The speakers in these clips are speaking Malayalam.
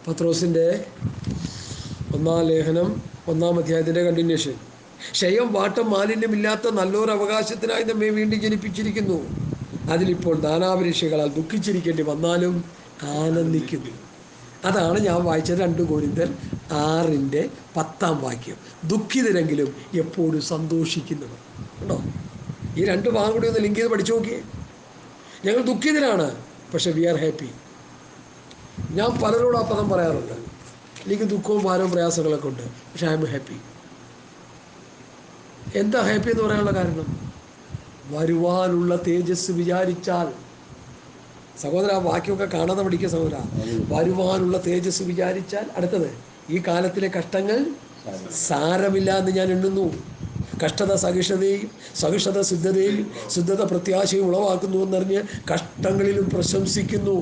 പത്രോസിൻ്റെ 1-ാം ലേഖനം 1-ാം അധ്യായത്തിൻ്റെ കണ്ടിന്യൂഷൻ. ക്ഷയം വാട്ടം മാലിന്യമില്ലാത്ത നല്ലൊരു അവകാശത്തിനായി നമ്മെ വീണ്ടും ജനിപ്പിച്ചിരിക്കുന്നു. അതിലിപ്പോൾ നാനാപരീക്ഷകളാൽ ദുഃഖിച്ചിരിക്കേണ്ടി വന്നാലും ആനന്ദിക്കുന്നു. അതാണ് ഞാൻ വായിച്ചത് 2 കൊരിന്ത്യർ 6:10 ദുഃഖിതരെങ്കിലും എപ്പോഴും സന്തോഷിക്കുന്നവർ. കേട്ടോ, ഈ 2 ഭാഗം കൂടി ഒന്ന് ലിങ്ക് ചെയ്ത് പഠിച്ചു നോക്കിയേ. ഞങ്ങൾ ദുഃഖിതരാണ്, പക്ഷെ വി ആർ ഹാപ്പി. ഞാൻ പലരോട് ആ പദം പറയാറുണ്ട്. എനിക്ക് ദുഃഖവും ഭാരവും പ്രയാസങ്ങളൊക്കെ ഉണ്ട്, പക്ഷെ ഐ എം ഹാപ്പി. എന്താ ഹാപ്പി എന്ന് പറയാനുള്ള കാരണം? വരുവാനുള്ള തേജസ് വിചാരിച്ചാൽ, സഹോദര ആ വാക്യമൊക്കെ കാണാതെ പഠിക്കുക സഹോദര. വരുവാനുള്ള തേജസ് വിചാരിച്ചാൽ, അടുത്തത് ഈ കാലത്തിലെ കഷ്ടങ്ങൾ സാരമില്ല എന്ന് ഞാൻ എണ്ണുന്നു. കഷ്ടത സഹിഷ്ണുതയും സഹിഷ്ണുത സിദ്ധതയും സിദ്ധത പ്രത്യാശയും ഉളവാക്കുന്നു എന്നറിഞ്ഞ് കഷ്ടങ്ങളിലും പ്രശംസിക്കുന്നു.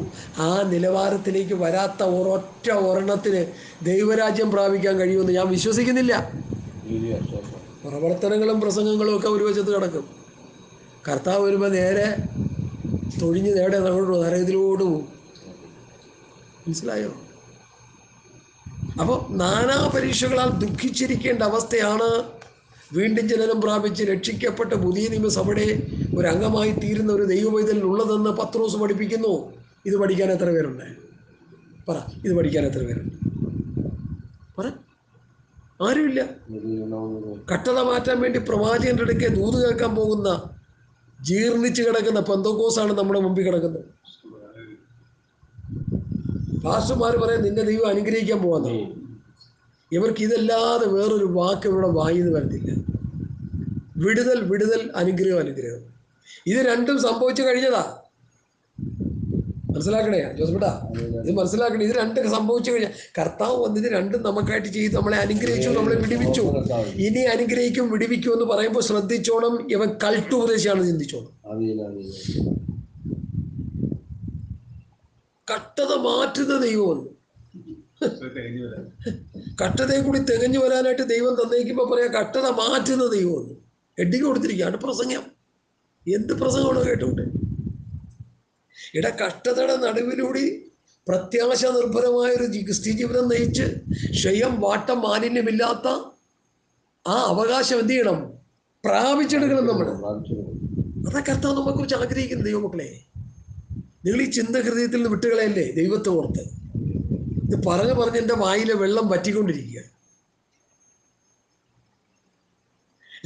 ആ നിലവാരത്തിലേക്ക് വരാത്ത ഒരൊറ്റ ഒരെണ്ണത്തിന് ദൈവരാജ്യം പ്രാപിക്കാൻ കഴിയുമെന്ന് ഞാൻ വിശ്വസിക്കുന്നില്ല. പ്രവർത്തനങ്ങളും പ്രസംഗങ്ങളും ഒക്കെ ഒരു വശത്ത് കിടക്കും. കർത്താവ് വരുമ്പോൾ നേരെ തൊഴിഞ്ഞ് നേടെ നരകത്തിലോട്ട് പോകും. മനസ്സിലായോ? അപ്പോൾ നാനാ പരീക്ഷകളാൽ ദുഃഖിച്ചിരിക്കേണ്ട അവസ്ഥയാണ് വീണ്ടും ജനനം പ്രാപിച്ച് രക്ഷിക്കപ്പെട്ട പുതിയ നിയമസഭയുടെ ഒരു അംഗമായി തീരുന്ന ഒരു ദൈവവൈതൽ ഉള്ളതെന്ന് പത്രോസ് പഠിപ്പിക്കുന്നു. ഇത് പഠിക്കാൻ എത്ര പേരുണ്ട്? പറ, ഇത് പഠിക്കാൻ എത്ര പേരുണ്ട്? പറ. ആരുമില്ല. കട്ടത മാറ്റാൻ വേണ്ടി പ്രവാചകന്റെ അടുക്കെ ദൂത് കേൾക്കാൻ പോകുന്ന ജീർണിച്ച് കിടക്കുന്ന പെന്തക്കോസാണ് നമ്മുടെ മുമ്പിൽ കിടക്കുന്നത്. പാസ്റ്റർമാർ പറയാൻ നിന്നെ ദൈവം അനുഗ്രഹിക്കാൻ പോകാന്ന്. ഇവർക്ക് ഇതല്ലാതെ വേറൊരു വാക്ക് ഇവരുടെ വായിന്ന് വരത്തില്ല. വിടുതൽ വിടുതൽ, അനുഗ്രഹം അനുഗ്രഹം. ഇത് രണ്ടും സംഭവിച്ചു കഴിഞ്ഞതാ. മനസ്സിലാക്കണേ ജോസഫേട്ടാ, ഇത് മനസ്സിലാക്കണേ. ഇത് രണ്ടും സംഭവിച്ചു കഴിഞ്ഞാൽ കർത്താവ് വന്നിത് രണ്ടും നമുക്കായിട്ട് ചെയ്ത് നമ്മളെ അനുഗ്രഹിച്ചു, നമ്മളെ വിടുവിച്ചു. ഇനി അനുഗ്രഹിക്കും വിടുവിക്കും എന്ന് പറയുമ്പോൾ ശ്രദ്ധിച്ചോണം, ഇവൻ കൾട്ടുപദേശമാണ് ചിന്തിച്ചോണം. കട്ടത മാറ്റുന്ന ദൈവമെന്ന്, കട്ടതയെ കൂടി തികഞ്ഞു വരാനായിട്ട് ദൈവം തന്നേക്കുമ്പോൾ പറയാം കട്ടത മാറ്റുന്ന ദൈവമെന്ന്. ഹെഡിങ് കൊടുത്തിരിക്കുകയാണ് പ്രസംഗം. എന്ത് പ്രസംഗമാണോ കേട്ടുകൊണ്ട്? കഷ്ടതയുടെ നടുവിലൂടെ പ്രത്യാശ നിർഭരമായൊരു ക്രിസ്ത്യ ജീവിതം നയിച്ച് ക്ഷയം വാട്ടം മാലിന്യമില്ലാത്ത ആ അവകാശം എന്ത് ചെയ്യണം? പ്രാപിച്ചെടുക്കണം നമ്മൾ. അതാ കർത്താവ് നമ്മെക്കുറിച്ച് ആഗ്രഹിക്കുന്ന ദൈവമക്കളെ. നിങ്ങൾ ഈ ചിന്ത ഹൃദയത്തിൽ നിന്ന് വിട്ടുകളയല്ലേ ദൈവത്തെ ഓർത്ത്. ഇത് പറഞ്ഞ് എൻ്റെ വായിലെ വെള്ളം വറ്റിക്കൊണ്ടിരിക്കുക.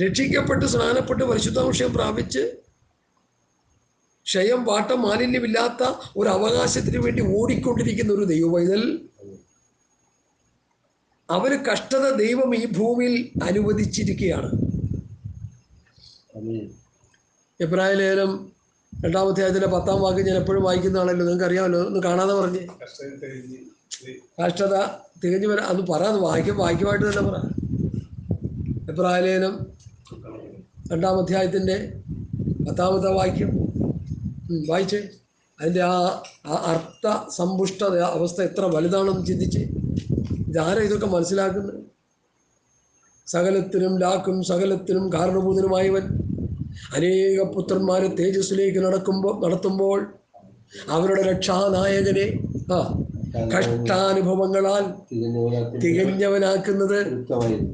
രക്ഷിക്കപ്പെട്ട് സ്നാനപ്പെട്ട് പരിശുദ്ധാംശം പ്രാപിച്ച് ക്ഷയം വാട്ടം മാലിന്യമില്ലാത്ത ഒരു അവകാശത്തിന് വേണ്ടി ഓടിക്കൊണ്ടിരിക്കുന്ന ഒരു ദൈവവൈതൽ, അവന് കഷ്ടത ദൈവം ഈ ഭൂമിയിൽ അനുവദിച്ചിരിക്കുകയാണ്. എബ്രായ ലേഖനം 2-ാം അധ്യായത്തിലെ 10-ാം വാക്യം ഞാൻ എപ്പോഴും വായിക്കുന്നതാണല്ലോ, നിങ്ങൾക്ക് അറിയാമല്ലോ. ഒന്ന് കാണാതെ പറഞ്ഞേ. കഷ്ടത തികഞ്ഞു വരാൻ അത് പറ, അത് വാക്യമായിട്ട് തന്നെ പറ. എബ്രായ ലേഖനം 2-ാം അധ്യായത്തിൻ്റെ 10-ാമത്തെ വാക്യം വായിച്ചേ. അതിൻ്റെ ആ അർത്ഥ സമ്പുഷ്ട അവസ്ഥ എത്ര വലുതാണെന്ന് ചിന്തിച്ച്. ഇതാരാ ഇതൊക്കെ മനസ്സിലാക്കുന്നത്? സകലത്തിനും ലാക്കും സകലത്തിനും കാരണഭൂതനുമായവൻ അനേക പുത്രന്മാരെ തേജസ്സിലേക്ക് നടത്തുമ്പോൾ അവരുടെ രക്ഷാനായകനെ കഷ്ടാനുഭവങ്ങളാൽ തികഞ്ഞവനാക്കുന്നത്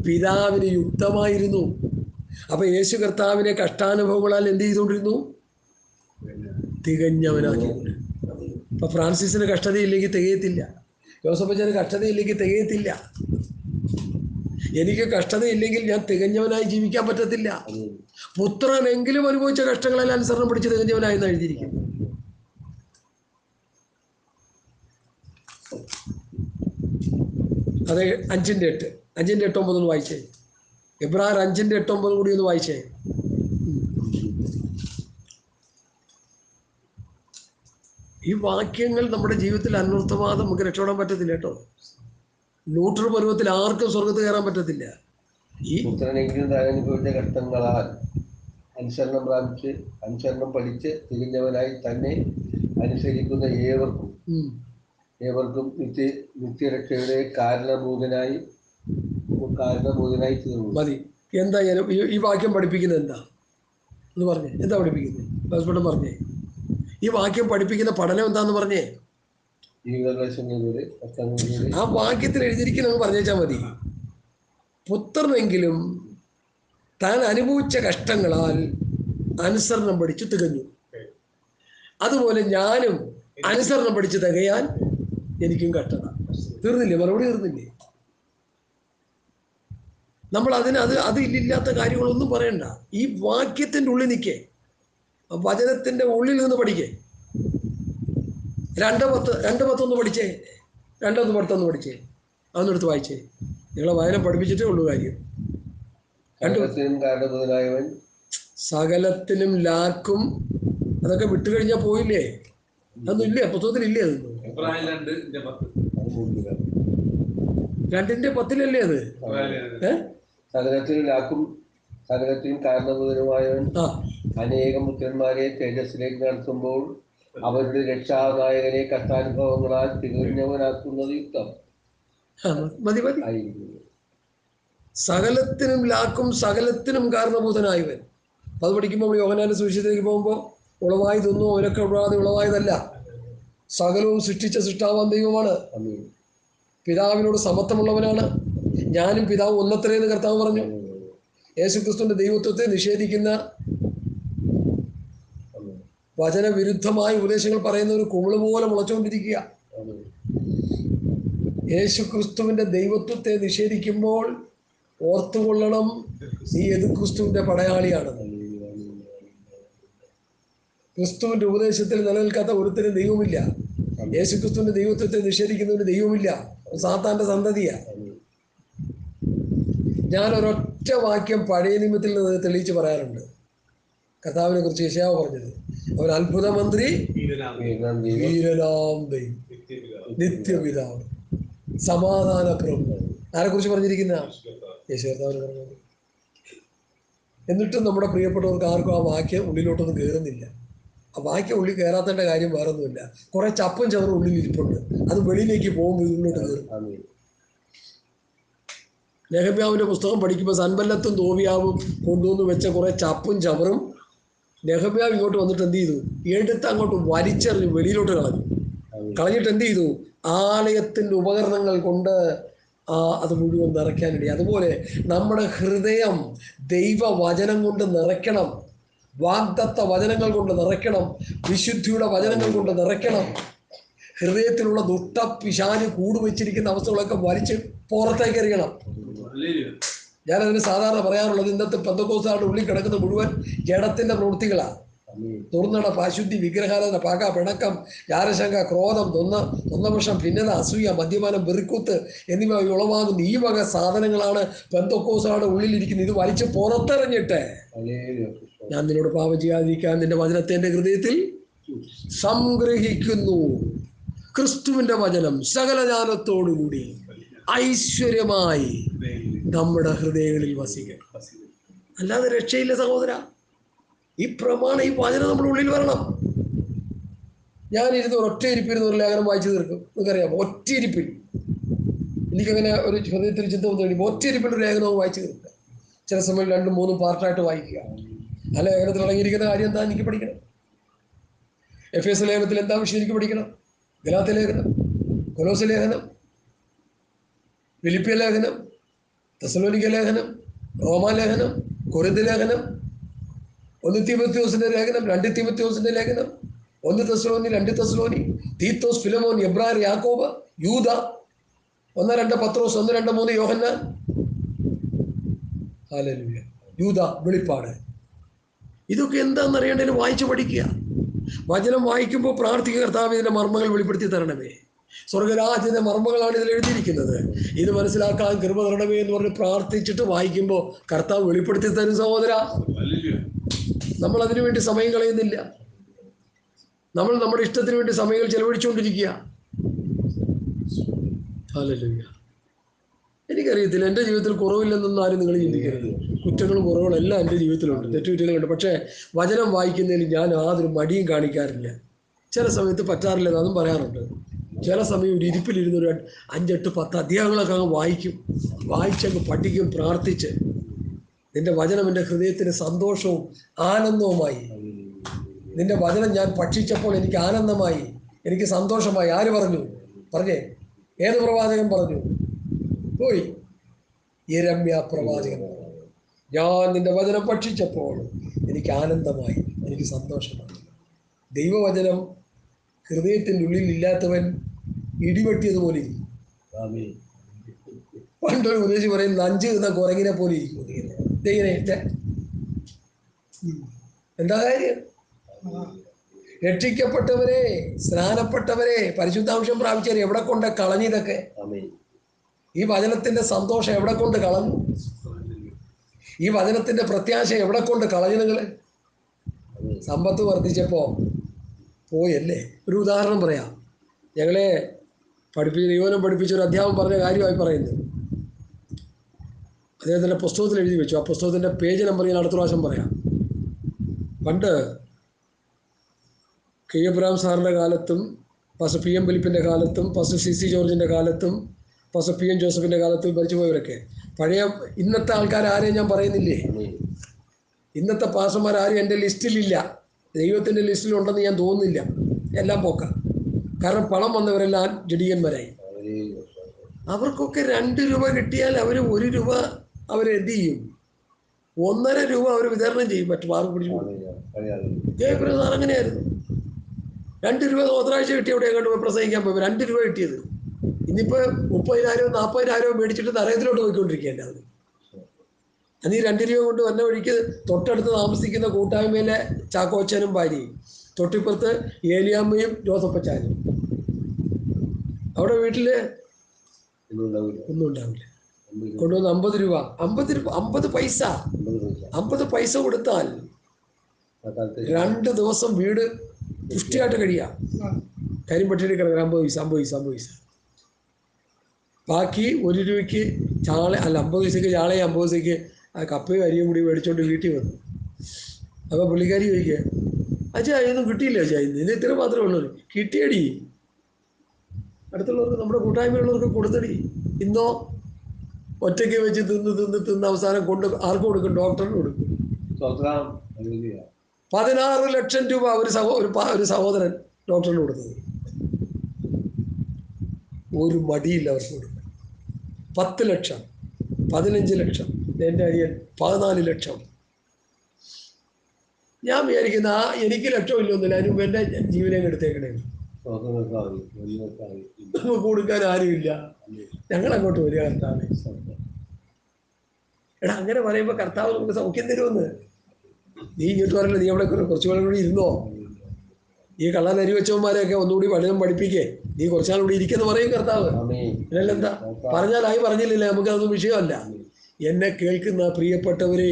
പിതാവിന് യുക്തമായിരുന്നു. അപ്പൊ യേശു കർത്താവിനെ കഷ്ടാനുഭവങ്ങളാൽ എന്ത് ചെയ്തുകൊണ്ടിരുന്നു? തികഞ്ഞവനാക്കിക്കൊണ്ട്. ഇപ്പൊ ഫ്രാൻസിസിന് കഷ്ടതയില്ലെങ്കിൽ തികയത്തില്ല. ജോസഫച്ചന് കഷ്ടതയില്ലെങ്കിൽ തികയത്തില്ല. എനിക്ക് കഷ്ടതയില്ലെങ്കിൽ ഞാൻ തികഞ്ഞവനായി ജീവിക്കാൻ പറ്റത്തില്ല. പുത്രനെങ്കിലും അനുഭവിച്ച കഷ്ടങ്ങളെല്ലാം അനുസരണം പിടിച്ച് തികഞ്ഞവനായി എഴുതിയിരിക്കും. അതെ, 5:8 5:8-9 ഒന്ന് വായിച്ചേ. എബ്രായർ 5:8-9 കൂടി ഒന്ന് വായിച്ചേ. ഈ വാക്യങ്ങൾ നമ്മുടെ ജീവിതത്തിൽ അനർത്ഥമാതെ നമുക്ക് രക്ഷപ്പെടാൻ പറ്റത്തില്ല കേട്ടോ. ലൂട്ടർ പർവ്വത്തിൽ ആർക്കും സ്വർഗത്ത് കയറാൻ പറ്റത്തില്ല. ഈ പുത്രനെങ്കിലും അനുഭവിച്ച കഷ്ടങ്ങളാൽ അനുസരണം പ്രാപിച്ച് അനുസരണം പഠിച്ച് തികഞ്ഞവനായി തന്നെ അനുസരിക്കുന്ന ഏവർക്കും നിത്യരക്ഷയുടെ കാരണഭൂതനായി തീർന്നു. മതി. എന്താ ഈ വാക്യം പഠിപ്പിക്കുന്നത്? എന്താ എന്ന് പറഞ്ഞേ? എന്താ പഠിപ്പിക്കുന്നത്? പറഞ്ഞേ. ഈ വാക്യം പഠിപ്പിക്കുന്ന പഠനം എന്താന്ന് പറഞ്ഞേ? ജീവിതക്ലേശങ്ങളിലൂടെ കഷ്ടങ്ങളിലൂടെ ആ വാക്യത്തിൽ എഴുതിയിരിക്കുന്ന പറഞ്ഞേച്ചാൽ മതി. പുത്രനെങ്കിലും താൻ അനുഭവിച്ച കഷ്ടങ്ങളാൽ അനുസരണം പഠിച്ചു തികഞ്ഞു. അതുപോലെ ഞാനും അനുസരണം പഠിച്ച് തികയാൻ എനിക്കും കഷ്ടത. തീർന്നില്ലേ? മറുപടി തീർന്നില്ലേ? നമ്മൾ അതിലില്ലാത്ത കാര്യങ്ങളൊന്നും പറയണ്ട. ഈ വാക്യത്തിൻ്റെ ഉള്ളിൽ നിൽക്കേ, വചനത്തിൻ്റെ ഉള്ളിൽ നിന്ന് പഠിക്കേ. 2:10 പഠിച്ചേ, 2:10 പഠിച്ചേ, അതൊന്നെടുത്ത് വായിച്ചേ. നിങ്ങളെ വായന പഠിപ്പിച്ചിട്ടേ ഉള്ളൂ കാര്യം. സകലത്തിനും ലാക്കും അതൊക്കെ വിട്ടുകഴിഞ്ഞാൽ പോയില്ലേ? അതൊന്നും ഇല്ലേ? പുസ്തകത്തിലില്ലേ? അതൊന്നും 2:10 അത്. സകലത്തിനും ലാക്കും സകലത്തിനും കാരണഭൂതനുമായവൻ അനേകം പുത്രന്മാരെ തേജസ്സിലേക്ക് നടത്തുമ്പോൾ അവരുടെ രക്ഷാനായകനെ കഷ്ടാനുഭവങ്ങളാൽ തികഞ്ഞവനാക്കുന്നത് യുക്തം. മതി. സകലത്തിനും ലാക്കും സകലത്തിനും കാരണഭൂതനായവൻ. അത് പഠിക്കുമ്പോൾ യോഹന്നാന്റെ സുവിശേഷത്തിലേക്ക് പോകുമ്പോൾ ഉളവായതൊന്നും അവരൊക്കെ ഉളവായതല്ല, സകലവും സൃഷ്ടിച്ച സൃഷ്ടാവാൻ ദൈവമാണ്. പിതാവിനോട് സമത്വമുള്ളവനാണ്. ഞാനും പിതാവ് ഒന്നത്രയെന്ന് കർത്താവ് പറഞ്ഞു. യേശുക്രിസ്തുവിന്റെ ദൈവത്വത്തെ നിഷേധിക്കുന്ന വചനവിരുദ്ധമായ ഉപദേശങ്ങൾ പറയുന്ന ഒരു കുമിള് പോലെ മുളച്ചുകൊണ്ടിരിക്കുക. യേശുക്രിസ്തുവിന്റെ ദൈവത്വത്തെ നിഷേധിക്കുമ്പോൾ ഓർത്തുകൊള്ളണം, നീ ക്രിസ്തുവിന്റെ പടയാളിയാണ്. ക്രിസ്തുവിന്റെ ഉപദേശത്തിൽ നിലനിൽക്കാത്ത ഒരുത്തരും ദൈവമില്ല. യേശുക്രിസ്തുവിന്റെ ദൈവത്വത്തെ നിഷേധിക്കുന്നവന് ദൈവമില്ല, സാത്താന്റെ സന്തതിയാണ്. ഞാനൊരൊറ്റ വാക്യം പഴയ നിയമത്തിൽ നിന്ന് തെളിയിച്ച് പറയാറുണ്ട്. കർത്താവിനെ കുറിച്ച് യെശയ്യാവ് പറഞ്ഞത്, അവൻ അത്ഭുത മന്ത്രി, വീരനാം ദൈവം, നിത്യപിതാവ്, സമാധാന പ്രഭു. ആരെ കുറിച്ച് പറഞ്ഞിരിക്കുന്ന? യേശു കർത്താവിനെ പറഞ്ഞത്. എന്നിട്ടും നമ്മുടെ പ്രിയപ്പെട്ടവർക്ക് ആർക്കും ആ വാക്യം ഉള്ളിലോട്ടൊന്നും കയറുന്നില്ല. ആ വാക്യം ഉള്ളിൽ കയറാത്തതിൻ്റെ കാര്യം വേറൊന്നുമില്ല. കുറെ ചപ്പും ചവറും ഉള്ളിൽ ഇരിപ്പുണ്ട്, അത് വെളിയിലേക്ക് പോകുമ്പോൾ ഉള്ളിലോട്ട് കയറും. നെഹമ്യാവിന്റെ പുസ്തകം പഠിക്കുമ്പോൾ സൻബല്ലത്തും തോബിയാവും കൊണ്ടുവന്ന് വെച്ച കുറെ ചപ്പും ചവറും നെഹമ്യാവ് ഇങ്ങോട്ട് വന്നിട്ട് എന്ത് ചെയ്തു? എടുത്ത് അങ്ങോട്ട് വലിച്ചെറിഞ്ഞ് വെളിയിലോട്ട് കളഞ്ഞിട്ട് എന്ത് ചെയ്തു? ആലയത്തിൻ്റെ ഉപകരണങ്ങൾ കൊണ്ട് അത് മുഴുവൻ നിറയ്ക്കാനിടയായി. അതുപോലെ നമ്മുടെ ഹൃദയം ദൈവവചനം കൊണ്ട് നിറയ്ക്കണം, വാഗ്ദത്ത വചനങ്ങൾ കൊണ്ട് നിറയ്ക്കണം, വിശുദ്ധിയുടെ വചനങ്ങൾ കൊണ്ട് നിറയ്ക്കണം. ഹൃദയത്തിലുള്ള ദുഷ്ടപിശാച് കൂടുവെച്ചിരിക്കുന്ന അവസ്ഥകളൊക്കെ വലിച്ച് പുറത്തേക്ക് എറിയണം. ഞാനതിന് സാധാരണ പറയാറുള്ളത്, ഇന്നത്തെ പെന്തക്കോസ്തുകാരുടെ ഉള്ളിൽ കിടക്കുന്ന മുഴുവൻ ജഡത്തിന്റെ പ്രവൃത്തികളാണ്. ദുർനടപ്പ്, അശുദ്ധി, വിഗ്രഹാരാധന, പക, പിണക്കം, ജാരശങ്ക, ക്രോധം, തൊന്നപക്ഷം, ഭിന്നത, അസൂയ, മദ്യപാനം, വെറിക്കുത്ത് എന്നിവ ഉളവാകുന്ന ഈ വക സാധനങ്ങളാണ് പെന്തക്കോസ്തുകാരുടെ ഉള്ളിലിരിക്കുന്നത്. ഇത് വലിച്ച് പുറത്തെറിഞ്ഞിട്ട് ഞാൻ നിന്നോട് പാപം ചെയ്യാതിരിക്കാൻ നിന്റെ വചനത്തെ എൻ്റെ ഹൃദയത്തിൽ സംഗ്രഹിക്കുന്നു. ക്രിസ്തുവിന്റെ വചനം സകല ജ്ഞാനത്തോടുകൂടി ഐശ്വര്യമായി നമ്മുടെ ഹൃദയങ്ങളിൽ വസിക്കണം. അല്ലാതെ രക്ഷയില്ല സഹോദര. ഈ പ്രമാണം, ഈ വചനം നമ്മുടെ ഉള്ളിൽ വരണം. ഞാനിരുന്ന് ഒറ്റയിരിപ്പിരുന്ന് ഒരു ലേഖനം വായിച്ചു തീർക്കും. നിങ്ങൾക്കറിയാം, ഒറ്റയിരിപ്പിൽ എനിക്കങ്ങനെ ഒരു ഹൃദയത്തിൽ ചിന്ത വന്നു കഴിയുമ്പോൾ ഒറ്റയിരിപ്പിൽ ഒരു ലേഖനവും വായിച്ചു തീർക്കുക. ചില സമയം 2-3 പാർട്ടായിട്ട് വായിക്കുക. ആ ലേഖനത്തിൽ അടങ്ങിയിരിക്കുന്ന കാര്യം എന്താ എനിക്ക് പഠിക്കണം. എഫേസ് ലേഖനത്തിൽ എന്താ വിഷയം എനിക്ക് പഠിക്കണം. ഗലാത്യ ലേഖനം, കൊലോസ്യ ലേഖനം, ഫിലിപ്പിയ ലേഖനം, തെസ്സലോനിക്ക ലേഖനം, റോമാ ലേഖനം, കൊരിന്ഥ ലേഖനം, 1 തീമോഥെയോസിന്റെ ലേഖനം, 2 തീമോഥെയോസിന്റെ ലേഖനം, 1 തെസ്സലോനി, 2 തെസ്സലോനി, തീത്തോസ്, ഫിലമോൻ, എബ്രായർ, യാക്കോബ്, യൂദ, 1-2 പത്രോസ്, 1-2-3 യോഹന്നാൻ, ഹല്ലേലൂയ, യൂദ, വെളിപ്പാട്. ഇതൊക്കെ എന്താണെന്നറിയേണ്ടതിന് വായിച്ചു പഠിക്കുക. വചനം വായിക്കുമ്പോൾ പ്രാർത്ഥിക്കുക, കർത്താവേ ഇതിന്റെ മർമ്മങ്ങൾ വെളിപ്പെടുത്തി തരണമേ. സ്വർഗരാജ്യത്തിന്റെ മർമ്മങ്ങളാണ് ഇതിൽ എഴുതിയിരിക്കുന്നത്, ഇത് മനസ്സിലാക്കാൻ കൃപ തരണമേ എന്ന് പറഞ്ഞ് പ്രാർത്ഥിച്ചിട്ട് വായിക്കുമ്പോൾ കർത്താവ് വെളിപ്പെടുത്തി തരും സഹോദര. നമ്മൾ അതിനു വേണ്ടി സമയം കളയുന്നില്ല. നമ്മൾ നമ്മുടെ ഇഷ്ടത്തിന് വേണ്ടി സമയങ്ങൾ ചെലവഴിച്ചുകൊണ്ടിരിക്കുക. ഹല്ലേലൂയ. എനിക്കറിയത്തില്ല, എൻ്റെ ജീവിതത്തിൽ കുറവില്ലെന്നൊന്നും ആരും നിങ്ങൾ ചിന്തിക്കരുത്. കുറ്റങ്ങളും കുറവുകളും എല്ലാം എൻ്റെ ജീവിതത്തിലുണ്ട്, തെറ്റുകുറ്റങ്ങളുണ്ട്. പക്ഷേ വചനം വായിക്കുന്നതിൽ ഞാൻ യാതൊരു മടിയും കാണിക്കാറില്ല. ചില സമയത്ത് പറ്റാറില്ല, അതും പറയാറുണ്ട്. ചില സമയം ഒരു ഇരിപ്പിലിരുന്ന് ഒരു 5-8-10 അധ്യായങ്ങളൊക്കെ അങ്ങ് വായിച്ചങ്ങ് പഠിക്കും, പ്രാർത്ഥിച്ച്. നിന്റെ വചനം എൻ്റെ ഹൃദയത്തിന് സന്തോഷവും ആനന്ദവുമായി. നിന്റെ വചനം ഞാൻ ഭക്ഷിച്ചപ്പോൾ എനിക്ക് ആനന്ദമായി, എനിക്ക് സന്തോഷമായി. ആര് പറഞ്ഞു? പറഞ്ഞേ, ഏത് പ്രവാചകൻ പറഞ്ഞു? പോയി. യിരെമ്യാ പ്രവാചകൻ പറഞ്ഞു, ഞാൻ നിന്റെ വചനം ഭക്ഷിച്ചപ്പോൾ എനിക്ക് ആനന്ദമായി, എനിക്ക് സന്തോഷമായി. ദൈവവചനം ഹൃദയത്തിൻ്റെ ഉള്ളിൽ ഇല്ലാത്തവൻ ഇടിവെട്ടിയതുപോലെ ഇരിക്കും. പണ്ടൊരു ഉപദേശി പറയും, ലഞ്ച് തിന്ന കുരങ്ങിനെ പോലെ ഇരിക്കും. ഇങ്ങനെ എന്താ കാര്യം? രക്ഷിക്കപ്പെട്ടവരെ, സ്നാനപ്പെട്ടവരെ, പരിശുദ്ധാംശം പ്രാപിച്ചവരെ എവിടെ കൊണ്ട് കളഞ്ഞിതൊക്കെ? ഈ വചനത്തിന്റെ സന്തോഷം എവിടെ കൊണ്ട് കളഞ്ഞു? ഈ വചനത്തിന്റെ പ്രത്യാശ എവിടെ കൊണ്ട് കളഞ്ഞു? നിങ്ങൾ സമ്പത്ത് വർദ്ധിച്ചപ്പോ പോയല്ലേ? ഒരു ഉദാഹരണം പറയാം. ഞങ്ങളെ ദൈവനം പഠിപ്പിച്ച ഒരു അധ്യാപകൻ പറഞ്ഞ കാര്യമായി പറയുന്നത്. അദ്ദേഹത്തിൻ്റെ പുസ്തകത്തിൽ എഴുതി വെച്ചു. ആ പുസ്തകത്തിൻ്റെ പേജ് നമ്പർ ഞാൻ അടുത്ത പ്രാവശ്യം പറയാം. പണ്ട് കെ എബ്രഹാം സാറിൻ്റെ കാലത്തും പാസ്റ്റർ പി എം ഫിലിപ്പിൻ്റെ കാലത്തും പാസ്റ്റർ സി സി ജോർജിൻ്റെ കാലത്തും പാസ്റ്റർ പി എൻ ജോസഫിൻ്റെ കാലത്തും മരിച്ചു പോയവരൊക്കെ പഴയ ഇന്നത്തെ ആൾക്കാർ ആരെയും ഞാൻ പറയുന്നില്ലേ. ഇന്നത്തെ പാസ്റ്റർമാരും എൻ്റെ ലിസ്റ്റിലില്ല, ദൈവത്തിൻ്റെ ലിസ്റ്റിലുണ്ടെന്ന് ഞാൻ തോന്നുന്നില്ല. എല്ലാം പോക്കാം. കാരണം പണം വന്നവരെല്ലാം ജഡീകന്മാരായി. അവർക്കൊക്കെ 2 രൂപ കിട്ടിയാൽ അവർ 1 രൂപ അവരെന്ത് ചെയ്യും? 1.5 രൂപ അവർ വിതരണം ചെയ്യും. മറ്റു മാർക്ക് പിടിച്ചു ജയപ്രസാദ് അങ്ങനെയായിരുന്നു. 2 രൂപ ഒരാഴ്ച കിട്ടി അവിടെ എങ്ങോട്ട് പോയി പ്രസംഗിക്കാൻ പോയി 2 രൂപ കിട്ടിയത്. ഇന്നിപ്പോൾ 30,000 40,000 മേടിച്ചിട്ട് നരകത്തിലോട്ട് പോയിക്കൊണ്ടിരിക്കുകയല്ല. അത് അന്ന് ഈ 2 രൂപ കൊണ്ട് വന്ന വഴിക്ക് തൊട്ടടുത്ത് താമസിക്കുന്ന കൂട്ടായ്മയിലെ ചാക്കോച്ചനും ഭാര്യയും, തൊട്ടിപ്പുറത്ത് ഏലിയാമ്മയും ജോസഫച്ചാനും. അവിടെ വീട്ടിൽ ഒന്നും ഉണ്ടാവില്ല. കൊണ്ടുവന്ന് 50 രൂപ 50 പൈസ കൊടുത്താൽ 2 ദിവസം വീട് പുഷ്ടിയായിട്ട് കഴിയാം. കരിമ്പട്ടിയിൽ കിടക്കുക 50 പൈസ. ബാക്കി 1 രൂപയ്ക്ക് ചാള, അല്ല 50 പൈസക്ക് ചാളയും 50 പൈസക്ക് ആ കപ്പയും അരിയും കൂടി മേടിച്ചോണ്ട് വീട്ടിൽ വന്നു. അപ്പോൾ പുള്ളിക്കാരി ചോദിക്കുക, അച്ഛാ ഇതൊന്നും കിട്ടിയില്ല അച്ഛാ, ഇന്ന് ഇത്ര മാത്രമേ ഉള്ളൂ. കിട്ടിയടി, അടുത്തുള്ളവർക്ക്, നമ്മുടെ കൂട്ടായ്മയുള്ളവർക്ക് കൊടുത്തടി. ഇന്നോ ഒറ്റയ്ക്ക് വെച്ച് തിന്ന് അവസാനം കൊണ്ട് ആർക്ക് കൊടുക്കും? ഡോക്ടറിന് കൊടുക്കും. 16 ലക്ഷം രൂപ ഒരു സഹോദരൻ ഡോക്ടറിന് കൊടുത്തത്. ഒരു മടിയില്ല അവർക്ക് കൊടുക്കും. 10 ലക്ഷം, 15 ലക്ഷം, എൻ്റെ അനിയൻ 14 ലക്ഷം. ഞാൻ വിചാരിക്കുന്ന എനിക്ക് ലക്ഷമില്ലൊന്നുമില്ല, അതിന് മുമ്പ് എൻ്റെ ജീവനെ എടുത്തേക്കണേ. നമുക്ക് കൊടുക്കാൻ ആരുമില്ല, ഞങ്ങളങ്ങോട്ട് വരിക കർത്താവ്. എടാ അങ്ങനെ പറയുമ്പോൾ കർത്താവ് നമുക്ക് സൗഖ്യം തരുമെന്ന്. നീ ഇങ്ങോട്ട് പറയല്ലോ, നീ അവിടെ കുറച്ചു നാൾ കൂടി ഇരുന്നോ, ഈ കള്ളൻ അരി വെച്ചവന്മാരെയൊക്കെ ഒന്നുകൂടി പഠനം പഠിപ്പിക്കേ, നീ കുറച്ചാൾ കൂടി ഇരിക്കെന്ന് പറയും കർത്താവ്. ഇല്ലെന്താ പറഞ്ഞാലായി, പറഞ്ഞില്ലേ, നമുക്കതൊന്നും വിഷയമല്ല. എന്നെ കേൾക്കുന്ന പ്രിയപ്പെട്ടവരെ,